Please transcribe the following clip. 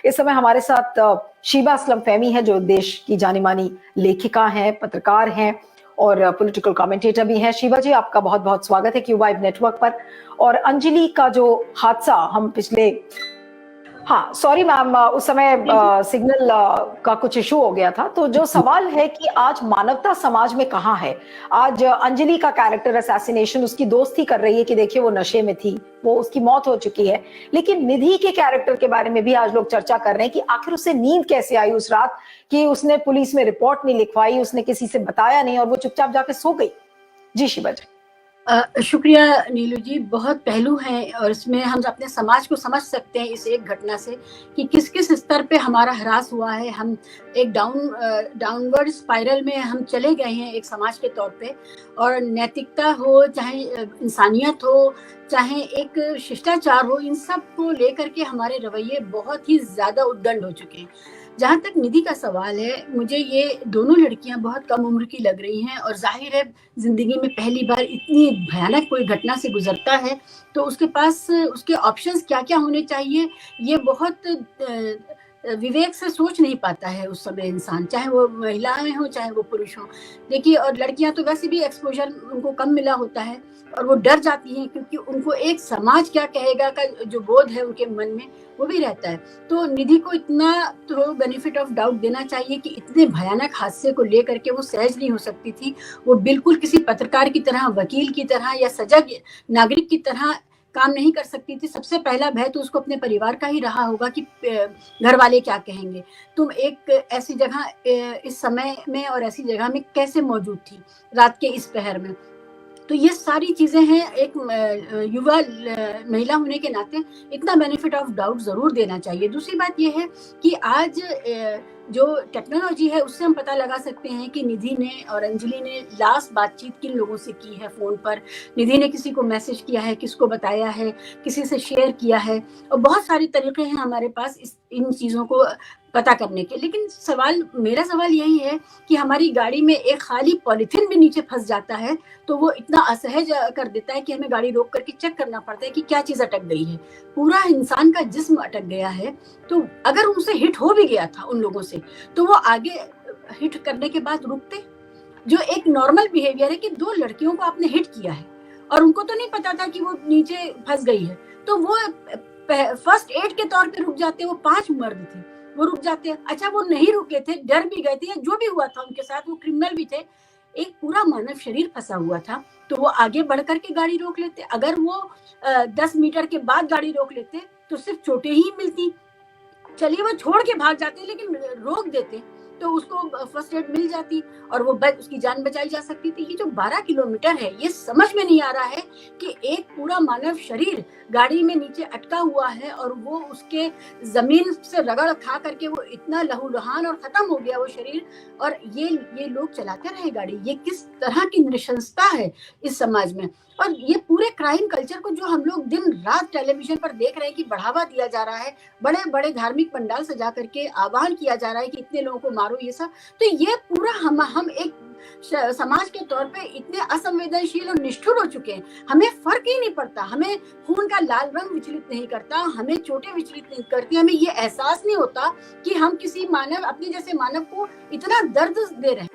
इस समय हमारे साथ शीबा असलम फहमी है, जो देश की जानी मानी लेखिका हैं, पत्रकार हैं और पॉलिटिकल कमेंटेटर भी हैं। शीबा जी, आपका बहुत बहुत स्वागत है क्यू वाइब नेटवर्क पर। और अंजलि का जो हादसा हम पिछले हाँ, सॉरी मैम, उस समय सिग्नल का कुछ इशू हो गया था। तो जो सवाल है कि आज मानवता समाज में कहाँ है? आज अंजलि का कैरेक्टर असैसिनेशन, उसकी दोस्ती कर रही है कि देखिए वो नशे में थी, वो उसकी मौत हो चुकी है, लेकिन निधि के कैरेक्टर के बारे में भी आज लोग चर्चा कर रहे हैं कि आखिर उसे नींद कैसे आई उस रात, कि उसने पुलिस में रिपोर्ट नहीं लिखवाई, उसने किसी से बताया नहीं और वो चुपचाप जाके सो गई। जी शीबा जी। शुक्रिया नीलू जी। बहुत पहलू हैं और इसमें हम अपने समाज को समझ सकते हैं इस एक घटना से कि किस किस स्तर पे हमारा ह्रास हुआ है। हम एक डाउनवर्ड स्पाइरल में हम चले गए हैं एक समाज के तौर पे, और नैतिकता हो, चाहे इंसानियत हो, चाहे एक शिष्टाचार हो, इन सब को लेकर के हमारे रवैये बहुत ही ज्यादा उद्दंड हो चुके हैं। जहाँ तक निधि का सवाल है, मुझे ये दोनों लड़कियां बहुत कम उम्र की लग रही हैं और जाहिर है जिंदगी में पहली बार इतनी भयानक कोई घटना से गुजरता है तो उसके पास उसके ऑप्शंस क्या क्या होने चाहिए ये बहुत विवेक से सोच नहीं पाता है उस समय इंसान, चाहे वो महिलाएं हो चाहे वो पुरुष हो। देखिए, और लड़कियां तो वैसे भी एक्सपोजर उनको कम मिला होता है और वो डर जाती हैं क्योंकि उनको एक समाज क्या कहेगा का जो बोध है उनके मन में वो भी रहता है। तो निधि को इतना तो बेनिफिट ऑफ डाउट देना चाहिए कि इतने भयानक हादसे को लेकर के वो सहज नहीं हो सकती थी। वो बिल्कुल किसी पत्रकार की तरह, वकील की तरह या सजग नागरिक की तरह काम नहीं कर सकती थी। सबसे पहला भय तो उसको अपने परिवार का ही रहा होगा कि घर वाले क्या कहेंगे। तुम एक ऐसी जगह इस समय में और ऐसी जगह में कैसे मौजूद थी रात के इस पहर में। तो ये सारी चीजें हैं, एक युवा महिला होने के नाते इतना बेनिफिट ऑफ डाउट जरूर देना चाहिए। दूसरी बात ये है कि आज जो टेक्नोलॉजी है उससे हम पता लगा सकते हैं कि निधि ने और अंजलि ने लास्ट बातचीत किन लोगों से की है फोन पर। निधि ने किसी को मैसेज किया है, किसको बताया है, किसी से शेयर किया है, और बहुत सारे तरीके हैं हमारे पास इन चीजों को पता करने के। लेकिन मेरा सवाल यही है कि हमारी गाड़ी में एक खाली पॉलिथीन भी नीचे फंस जाता है तो वो इतना असहज कर देता है कि हमें गाड़ी रोक करके चेक करना पड़ता है कि क्या चीज अटक गई है। पूरा इंसान का जिस्म अटक गया है। तो अगर उनसे हिट हो भी गया था उन लोगों से तो वो आगे हिट करने के बाद रुकते। जो एक नॉर्मल बिहेवियर है कि दो लड़कियों को आपने हिट किया है और उनको तो नहीं पता था कि वो नीचे फंस गई है, तो वो फर्स्ट एड के तौर पे रुक जाते। वो 5 मर्द थे, वो रुक जाते। अच्छा, वो नहीं रुके थे, डर भी गए थे या जो भी हुआ था उनके साथ, वो क्रिमिनल भी थे, एक पूरा मानव शरीर फंसा हुआ था, तो वो आगे बढ़ करके गाड़ी रोक लेते। अगर वो 10 मीटर के बाद गाड़ी रोक लेते तो सिर्फ चोटें ही मिलती। चलिए वो छोड़ के भाग जाते लेकिन रोक देते तो उसको फर्स्ट एड मिल जाती और वो उसकी जान बचाई जा सकती थी। ये जो 12 किलोमीटर है, ये समझ में नहीं आ रहा है कि एक पूरा मानव शरीर गाड़ी में नीचे अटका हुआ है और वो उसके जमीन से रगड़ खा करके वो इतना लहूलुहान और खत्म हो गया वो शरीर, और ये लोग चलाते रहे गाड़ी। ये किस तरह की नृशंसता है इस समाज में। और ये पूरे क्राइम कल्चर को जो हम लोग दिन रात टेलीविजन पर देख रहे हैं कि बढ़ावा दिया जा रहा है, बड़े बड़े धार्मिक पंडाल सजा करके आह्वान किया जा रहा है कि इतने लोगों को मारो, ये सब। तो ये पूरा हम एक समाज के तौर पे इतने असंवेदनशील और निष्ठुर हो चुके हैं, हमें फर्क ही नहीं पड़ता। हमें खून का लाल रंग विचलित नहीं करता, हमें चोटें विचलित नहीं करती, हमें ये एहसास नहीं होता कि हम किसी मानव, अपने जैसे मानव को इतना दर्द दे रहे